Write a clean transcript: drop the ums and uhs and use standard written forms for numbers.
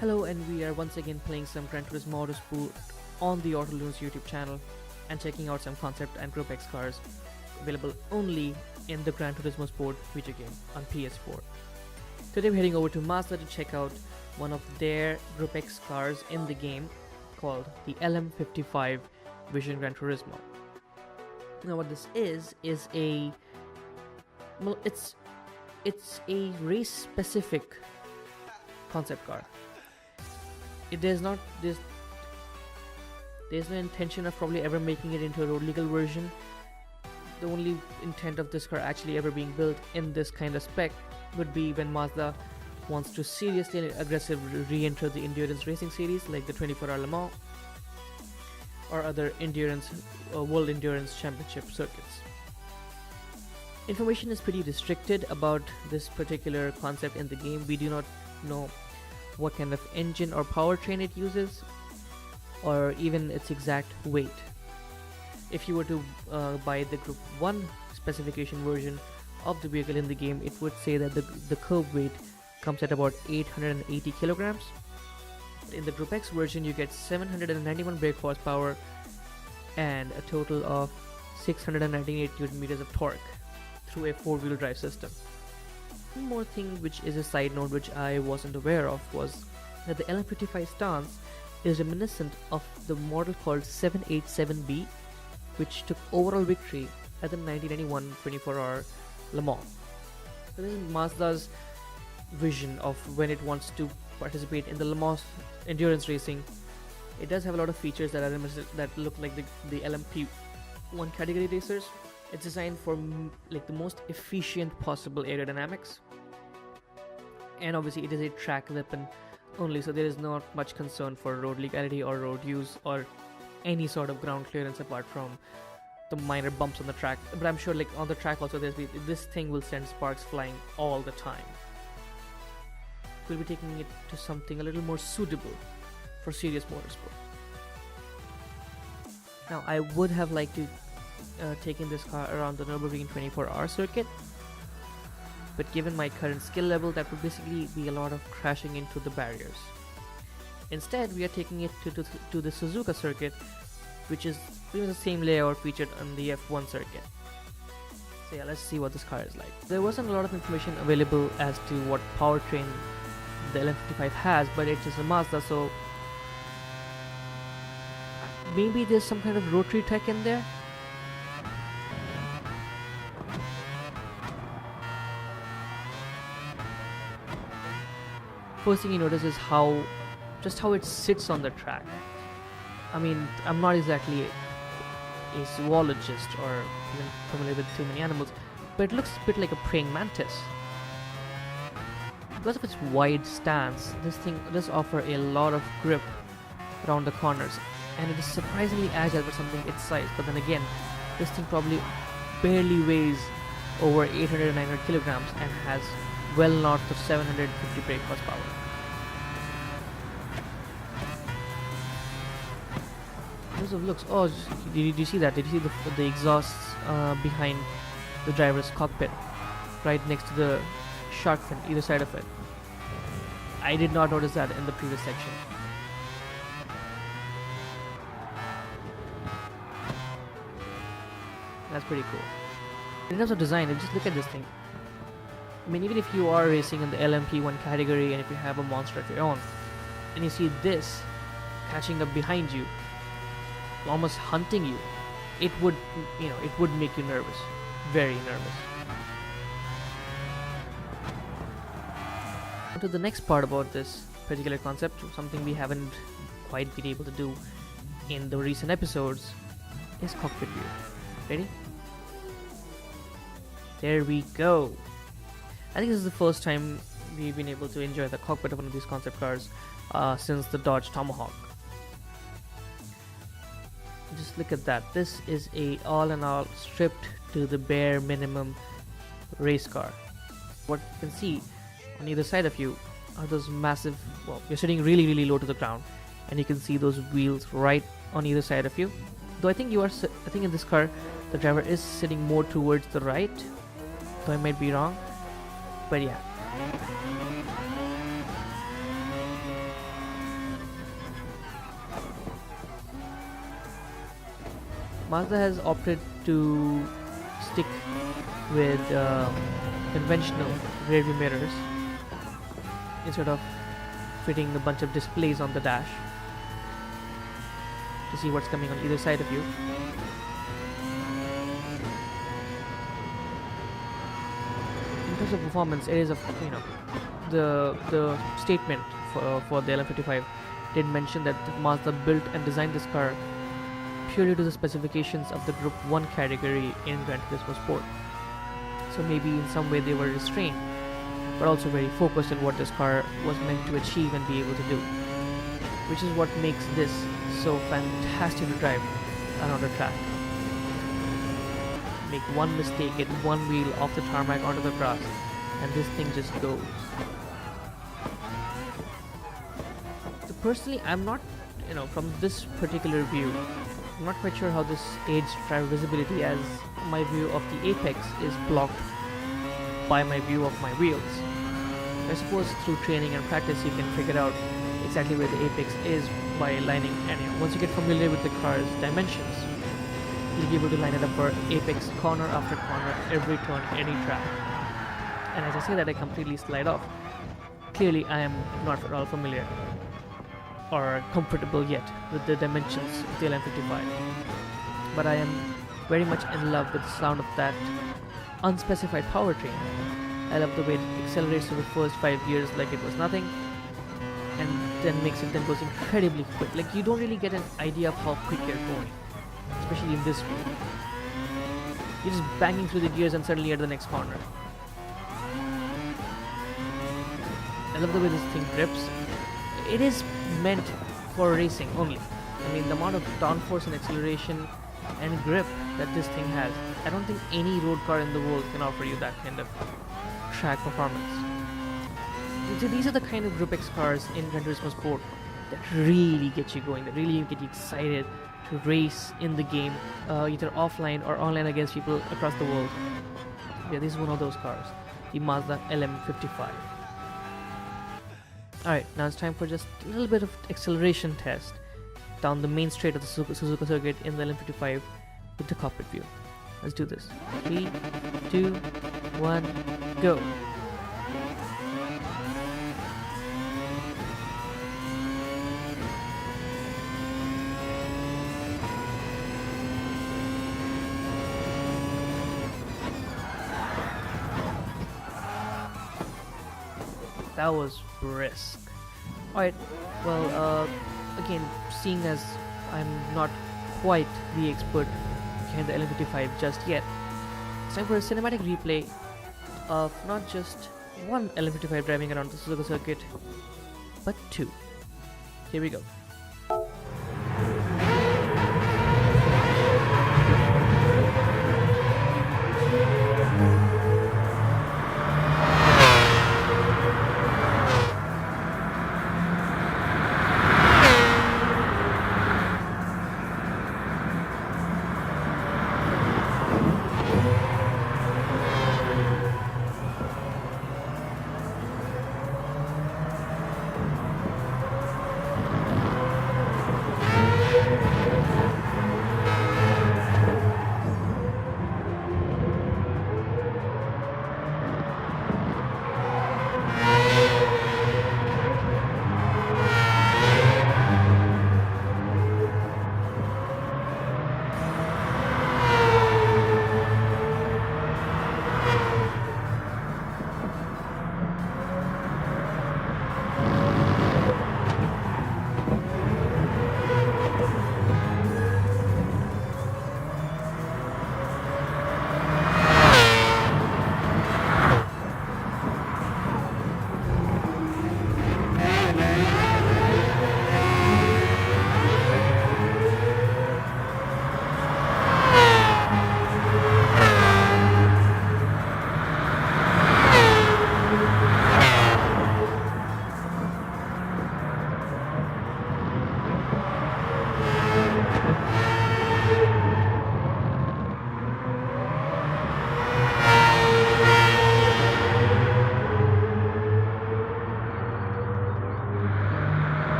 Hello, and we are once again playing some Gran Turismo Sport on the Autoloons YouTube channel and checking out some concept and Gr.X cars available only in the Gran Turismo Sport video game on PS4. Today we're heading over to Mazda to check out one of their Gr.X cars in the game called the LM55 Vision Gran Turismo. Now what this is a it's a race specific concept car. There's no intention of probably ever making it into a road legal version. The only intent of this car actually ever being built in this kind of spec would be when Mazda wants to seriously and aggressively re-enter the endurance racing series like the 24-hour Le Mans or other endurance World Endurance Championship circuits. Information is pretty restricted about this particular concept in the game. We do not know what kind of engine or powertrain it uses, or even its exact weight. If you were to buy the Group 1 specification version of the vehicle in the game, it would say that the curb weight comes at about 880 kilograms. In the Gr.X version, you get 791 brake horsepower and a total of 698 Newton meters of torque through a 4-wheel drive system. One more thing which is a side note which I wasn't aware of was that the LM55 stance is reminiscent of the model called 787B, which took overall victory at the 1991 24-hour Le Mans. So this is Mazda's vision of when it wants to participate in the Le Mans endurance racing. It does have a lot of features that look like the LMP1 category racers. It's designed for the most efficient possible aerodynamics, and obviously it is a track weapon only, so there is not much concern for road legality or road use or any sort of ground clearance apart from the minor bumps on the track. But I'm sure on the track also this thing will send sparks flying all the time. We'll be taking it to something a little more suitable for serious motorsport. Now I would have liked to taking this car around the Nürburgring 24-hour circuit, but given my current skill level, that would basically be a lot of crashing into the barriers. Instead, we are taking it to the Suzuka Circuit, which is pretty much the same layout featured on the F1 circuit. So yeah, let's see what this car is like. There wasn't a lot of information available as to what powertrain the LM55 has, but it's just a Mazda, so maybe there's some kind of rotary tech in there. First thing you notice is just how it sits on the track. I mean, I'm not exactly a zoologist or even familiar with too many animals, but it looks a bit like a praying mantis. Because of its wide stance, this thing does offer a lot of grip around the corners, and it is surprisingly agile for something its size. But then again, this thing probably barely weighs over 800 900 kilograms and has well north of 750 brake horsepower. Terms of looks, did you see that? Did you see the exhausts behind the driver's cockpit, right next to the shark fin either side of it? I did not notice that in the previous section. That's pretty cool. In terms of design, just look at this thing. I mean, even if you are racing in the LMP1 category and if you have a monster of your own, and you see this catching up behind you, almost hunting you, it would make you nervous, very nervous. On to the next part about this particular concept, something we haven't quite been able to do in the recent episodes, is cockpit view. Ready? There we go. I think this is the first time we've been able to enjoy the cockpit of one of these concept cars since the Dodge Tomahawk. Just look at that. This is a all in all stripped to the bare minimum race car. What you can see on either side of you are those massive, you're sitting really low to the ground, and you can see those wheels right on either side of you. Though I think in this car the driver is sitting more towards the right, though I might be wrong, but yeah. Mazda has opted to stick with conventional rear view mirrors instead of fitting a bunch of displays on the dash to see what's coming on either side of you. In terms of performance, it is the statement for the LM55 did mention that Mazda built and designed this car purely to the specifications of the Group 1 category in Gran Turismo Sport. So maybe in some way they were restrained, but also very focused on what this car was meant to achieve and be able to do, which is what makes this so fantastic to drive around a track. Make one mistake, get one wheel off the tarmac onto the grass, and this thing just goes. So personally, I'm not, from this particular view, I'm not quite sure how this aids driver visibility, as my view of the apex is blocked by my view of my wheels. I suppose through training and practice you can figure out exactly where the apex is by lining, and once you get familiar with the car's dimensions, you'll be able to line it up for apex corner after corner, every turn, any track. And as I say that, I completely slide off. Clearly I am not at all familiar or comfortable yet with the dimensions of the LM55, but I am very much in love with the sound of that unspecified powertrain. I love the way it accelerates for the first 5 gears like it was nothing, and then goes incredibly quick. Like, you don't really get an idea of how quick you're going, especially in this view. You're just banging through the gears and suddenly you're at the next corner. I love the way this thing grips. It is meant for racing only. I mean, the amount of downforce and acceleration and grip that this thing has, I don't think any road car in the world can offer you that kind of track performance. So these are the kind of Gr.X cars in Gran Turismo Sport that really get you going, that really get you excited to race in the game, either offline or online against people across the world. Yeah, this is one of those cars, the Mazda LM55. Alright, now it's time for just a little bit of acceleration test down the main straight of the Suzuka Circuit in the LM55 with the cockpit view. Let's do this. 3, 2, 1, go! That was brisk. Alright, well, again, seeing as I'm not quite the expert behind the LM55 just yet, it's time for a cinematic replay of not just one LM55 driving around the Suzuka circuit, but two. Here we go.